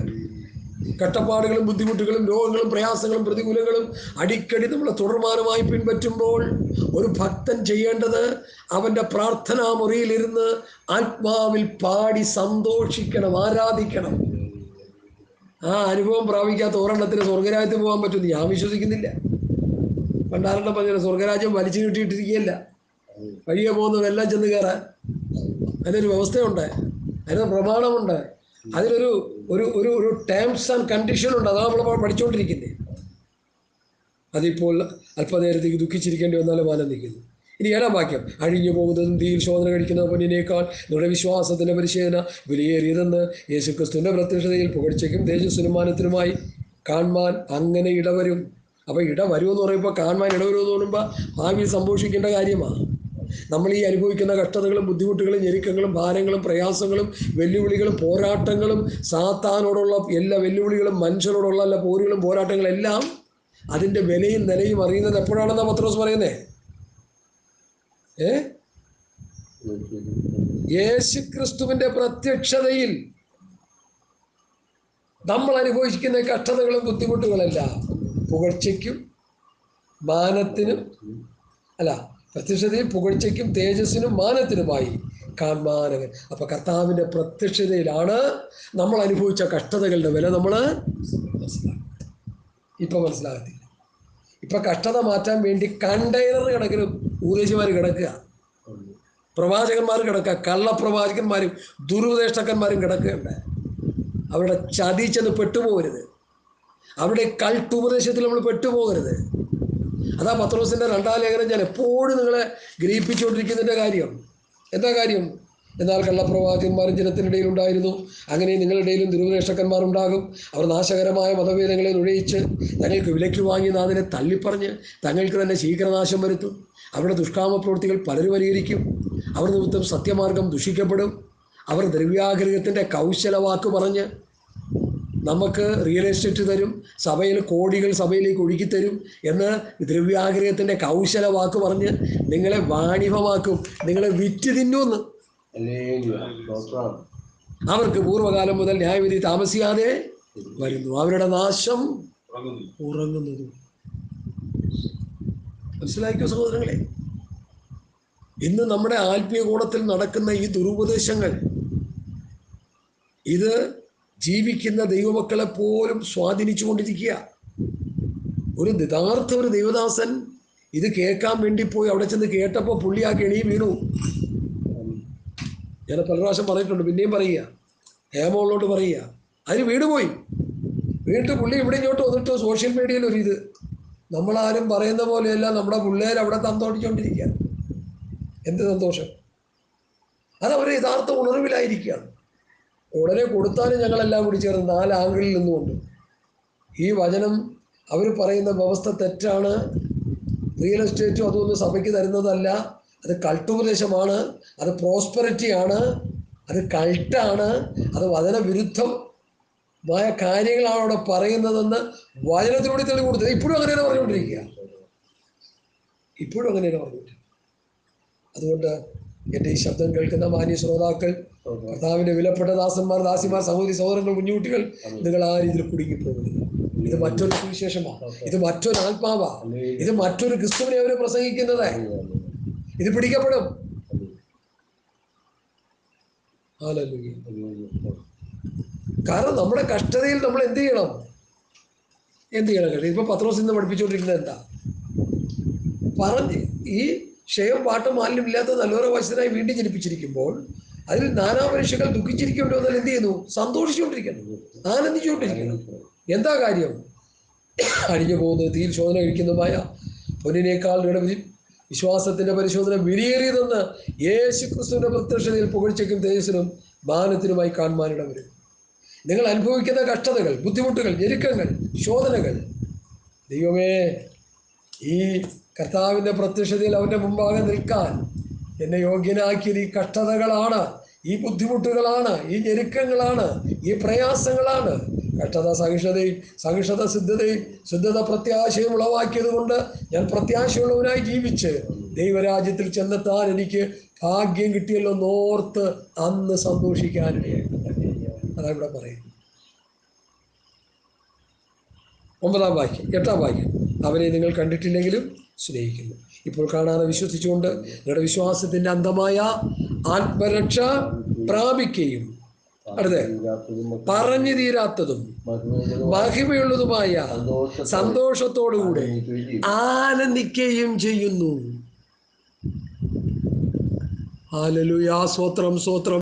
കഷ്ടപ്പാടുകളും ബുദ്ധിമുട്ടുകളും രോഗങ്ങളും പ്രയാസങ്ങളും പ്രതികൂലങ്ങളും അടിക്കടി നമ്മളെ തുടർമാനമായി പിൻപറ്റുമ്പോൾ ഒരു ഭക്തൻ ചെയ്യേണ്ടത് അവൻ്റെ പ്രാർത്ഥനാ മുറിയിലിരുന്ന് ആത്മാവിൽ പാടി സന്തോഷിക്കണം, ആരാധിക്കണം. ആ അനുഭവം പ്രാപിക്കാത്ത ഒരെണ്ണത്തിന് സ്വർഗരാജ്യത്തിൽ പോകാൻ പറ്റുമെന്ന് ഞാൻ വിശ്വസിക്കുന്നില്ല. പണ്ടാരെണ്ണം പറഞ്ഞ സ്വർഗരാജ്യം വലിച്ചു കിട്ടിയിട്ടിരിക്കുകയല്ല, വഴിയെ പോകുന്നതെല്ലാം ചെന്ന് കയറാൻ. അതിനൊരു വ്യവസ്ഥയുണ്ട്, അതിനൊരു പ്രമാണമുണ്ട്, അതിനൊരു ഒരു ഒരു ഒരു ടേംസ് ആൻഡ് കണ്ടീഷനുണ്ട്. അതാണ് നമ്മൾ പഠിച്ചുകൊണ്ടിരിക്കുന്നത്. അതിപ്പോൾ അല്പനേരത്തേക്ക് ദുഃഖിച്ചിരിക്കേണ്ടി വന്നാലും ആനന്ദിക്കുന്നു. ഇനി 7-ാം വാക്യം, അഴിഞ്ഞു പോകുന്നതും തീയിൽ ശോധന കഴിക്കുന്ന പൊന്നിനേക്കാൾ നിങ്ങളുടെ വിശ്വാസത്തിൻ്റെ പരിശോധന വിലയേറിയതെന്ന് യേശുക്രിസ്തുവിൻ്റെ പ്രത്യക്ഷതയിൽ പുകഴ്ചയ്ക്കും തേജസ്സിനും മാനത്തിനുമായി കാണുവാൻ അങ്ങനെ ഇടവരും. അപ്പോൾ ഇടവരുമെന്ന് പറയുമ്പോൾ കാണുവാൻ ഇടവരുമെന്ന് പറയുമ്പോൾ ഭാവിയിൽ സംഭവിക്കേണ്ട കാര്യമാണ്. നമ്മൾ ഈ അനുഭവിക്കുന്ന കഷ്ടതകളും ബുദ്ധിമുട്ടുകളും ഞെരുക്കങ്ങളും ഭാരങ്ങളും പ്രയാസങ്ങളും വെല്ലുവിളികളും പോരാട്ടങ്ങളും സാത്താനോടുള്ള എല്ലാ വെല്ലുവിളികളും മനുഷ്യരോടുള്ള എല്ലാ പോരുകളും പോരാട്ടങ്ങളെല്ലാം അതിൻ്റെ വിലയും നിലയും അറിയുന്നത് എപ്പോഴാണെന്നാണ് പത്രോസ് പറയുന്നത്? യേശുക്രിസ്തുവിൻ്റെ പ്രത്യക്ഷതയിൽ നമ്മൾ അനുഭവിക്കുന്ന കഷ്ടതകളും ബുദ്ധിമുട്ടുകളെല്ലാം പുകഴ്ചയ്ക്കും മാനത്തിനും പ്രത്യക്ഷതയിൽ പുകഴ്ചയ്ക്കും തേജസ്സിനും മാനത്തിനുമായി കാണുവാനവൻ. അപ്പം കർത്താവിൻ്റെ പ്രത്യക്ഷതയിലാണ് നമ്മൾ അനുഭവിച്ച കഷ്ടതകളുടെ വില നമ്മൾ മനസ്സിലാക്കുക. ഇപ്പം മനസ്സിലാകത്തില്ല. ഇപ്പം കഷ്ടത മാറ്റാൻ വേണ്ടി കണ്ടെയ്നർ കണക്കിന് ഉപദേശിമാർ കിടക്കുക, പ്രവാചകന്മാർ കിടക്കുക, കള്ളപ്രവാചകന്മാരും ദുരുപദേഷ്ടക്കന്മാരും കിടക്കുകയുണ്ട്. അവരുടെ ചതി ചെന്ന് പെട്ടുപോകരുത്, അവരുടെ കൾട്ട് ഉപദേശത്തിൽ നമ്മൾ പെട്ടുപോകരുത്. അതാ പത്രോസിൻ്റെ 2-ാം ലേഖനം ഞാൻ എപ്പോഴും നിങ്ങളെ ഗ്രഹിപ്പിച്ചുകൊണ്ടിരിക്കുന്നതിൻ്റെ കാര്യം. എന്താ കാര്യം? എന്നാൽ കള്ളപ്രവാചകന്മാരും ജനത്തിനിടയിൽ ഉണ്ടായിരുന്നു, അങ്ങനെ നിങ്ങളിടയിലും ദുരുപദേഷ്ടക്കന്മാരുണ്ടാകും. അവർ നാശകരമായ മതഭേദങ്ങളെ നുഴയിച്ച് തങ്ങൾക്ക് വിലയ്ക്ക് വാങ്ങിയ നാഥനെ തള്ളിപ്പറഞ്ഞ് തങ്ങൾക്ക് തന്നെ ശീഘ്രനാശം വരുത്തും. അവരുടെ ദുഷ്കാമ പ്രവൃത്തികൾ പലരും അനുകരിക്കും. അവർ നിമിത്തം സത്യമാർഗം ദുഷിക്കപ്പെടും. അവർ ദ്രവ്യാഗ്രഹത്തിൻ്റെ കൗശലവാക്ക് പറഞ്ഞ് നമുക്ക് റിയൽ എസ്റ്റേറ്റ് തരും, സഭയിൽ കോടികൾ സഭയിലേക്ക് ഒഴുക്കിത്തരും എന്ന് ദ്രവ്യാഗ്രഹത്തിൻ്റെ കൗശല വാക്ക് പറഞ്ഞ് നിങ്ങളെ വാണിഭമാക്കും, നിങ്ങളെ വിറ്റ് തിന്നുമെന്ന്. അവർക്ക് പൂർവ്വകാലം മുതൽ ന്യായവിധി താമസിയാതെ വരുന്നു, അവരുടെ നാശം ഉറങ്ങുന്നതും. മനസ്സിലാക്കിയോ സഹോദരങ്ങളെ? ഇന്ന് നമ്മുടെ ആത്മീയ കോണത്തിൽ നടക്കുന്ന ഈ ദുരുപദേശങ്ങൾ ഇത് ജീവിക്കുന്ന ദൈവമക്കളെ പോലും സ്വാധീനിച്ചു കൊണ്ടിരിക്കുക. ഒരു ദൈവദാസൻ ഇത് കേൾക്കാൻ വേണ്ടി പോയി അവിടെ ചെന്ന് കേട്ടപ്പോൾ പുള്ളി ആ കെണിയും വീണു. ഞാൻ പല പ്രാവശ്യം പറഞ്ഞിട്ടുണ്ട്, പിന്നെയും പറയുക, ഹേമോളോട്ട് പറയുക, അതിന് വീണുപോയി. വീണ്ടും പുള്ളി ഇവിടെ ഇങ്ങോട്ട് വന്നിട്ട് സോഷ്യൽ മീഡിയയിൽ ഒരിത് നമ്മളാരും പറയുന്ന പോലെയല്ല നമ്മുടെ പിള്ളേർ അവിടെ തന്തോടിച്ചുകൊണ്ടിരിക്കുക. എന്ത് സന്തോഷം! അതവരെ യഥാർത്ഥ ഉണർവിലായിരിക്കുകയാണ്. ഉടനെ കൊടുത്താലും ഞങ്ങളെല്ലാം കൂടി ചേർന്ന് 4 ആംഗിളിൽ നിന്നുകൊണ്ട് ഈ വചനം അവർ പറയുന്ന വ്യവസ്ഥ തെറ്റാണ്, റിയൽ എസ്റ്റേറ്റും അതൊന്നും സഭയ്ക്ക് തരുന്നതല്ല, അത് കൾട്ടുപദേശമാണ്, അത് പ്രോസ്പെറിറ്റിയാണ്, അത് കൾട്ടാണ്, അത് വചനവിരുദ്ധമായ കാര്യങ്ങളാണ് അവിടെ പറയുന്നതെന്ന് വചനത്തിലൂടെ തെളിവ് കൊടുത്തത്. ഇപ്പോഴും അങ്ങനെയാണ് പറഞ്ഞുകൊണ്ടിരിക്കുക. അതുകൊണ്ട് എൻ്റെ ഈ ശബ്ദം കേൾക്കുന്ന മാന്യ ശ്രോതാക്കൾ, കർത്താവിൻ്റെ വിലപ്പെട്ട ദാസന്മാർ, ദാസിമാർ, സഹോദരി സഹോദരങ്ങൾ, കുഞ്ഞുകുട്ടികൾ, നിങ്ങൾ ആ രീതിയിൽ കുടുങ്ങിപ്പോകുന്നത്. ഇത് മറ്റൊരു സുവിശേഷമാണ്, ഇത് മറ്റൊരു ആത്മാവാണ്, ഇത് മറ്റൊരു ക്രിസ്തുവിനെ അവർ പ്രസംഗിക്കുന്നത്. ഇത് പിടിക്കപ്പെടും. കാരണം നമ്മുടെ കഷ്ടതയിൽ നമ്മൾ എന്ത് ചെയ്യണം? ഇപ്പൊ പത്രോസ് ഇന്ന് പഠിപ്പിച്ചുകൊണ്ടിരിക്കുന്നത് എന്താ പറഞ്ഞ് ഈ ക്ഷയം പാട്ടും മാലിന്യം ഇല്ലാത്ത നല്ലൊരു വശത്തിനായി വീണ്ടും ജനിപ്പിച്ചിരിക്കുമ്പോൾ അതിൽ നാനാ മനുഷ്യകൾ ദുഃഖിച്ചിരിക്കേണ്ടി വന്നാൽ എന്ത് ചെയ്യുന്നു? സന്തോഷിച്ചുകൊണ്ടിരിക്കണം, ആനന്ദിച്ചുകൊണ്ടിരിക്കണം. എന്താ കാര്യം? അഴിഞ്ഞു പോകുന്നത് തീയിൽ ശോധന കഴിക്കുന്നതുമായ പൊന്നിനേക്കാൾ വിശ്വാസത്തിന്റെ പരിശോധന വിലയേറിയതെന്ന് യേശു ക്രിസ്തുവിന്റെ പ്രത്യക്ഷതയിൽ പുകഴ്ചയ്ക്കും തേജസ്സിനും മാനത്തിനുമായി കാണുവാനിട വരും. നിങ്ങൾ അനുഭവിക്കുന്ന കഷ്ടതകൾ, ബുദ്ധിമുട്ടുകൾ, ഞെരുക്കങ്ങൾ, ശോധനകൾ, ദൈവമേ, ഈ കർത്താവിൻ്റെ പ്രത്യക്ഷതയിൽ അവൻ്റെ മുമ്പാകെ നിൽക്കാൻ എന്നെ യോഗ്യനാക്കിയത് ഈ കഷ്ടതകളാണ്, ഈ ബുദ്ധിമുട്ടുകളാണ്, ഈ ഞെരുക്കങ്ങളാണ്, ഈ പ്രയാസങ്ങളാണ്. കഷ്ടത സഹിഷ്ണുതയും, സഹിഷ്ണുത സിദ്ധതയും, സിദ്ധത പ്രത്യാശയും ഉളവാക്കിയത് കൊണ്ട് ഞാൻ പ്രത്യാശയുള്ളവനായി ജീവിച്ച് ദൈവരാജ്യത്തിൽ ചെന്നെത്താൻ എനിക്ക് ഭാഗ്യം കിട്ടിയല്ലോ എന്നോർത്ത് അന്ന് സന്തോഷിക്കാനിടയായിട്ട്. അതാ ഇവിടെ പറയുന്നത്. 9-ാം വാക്യം, 8-ാം വാക്യം. അവനെ നിങ്ങൾ കണ്ടിട്ടില്ലെങ്കിലും സ്നേഹിക്കുന്നു. ഇപ്പോൾ കാണാതെ വിശ്വസിച്ചുകൊണ്ട് നിങ്ങളുടെ വിശ്വാസത്തിന്റെ അന്തമായ ആത്മരക്ഷ പ്രാപിക്കുകയും അടുത്ത് പറഞ്ഞു തീരാത്തതും മഹിമയുള്ളതുമായ സന്തോഷത്തോടുകൂടെ ആനന്ദിക്കുകയും ചെയ്യുന്നു. ഹല്ലേലൂയ, സ്തോത്രം, സ്തോത്രം.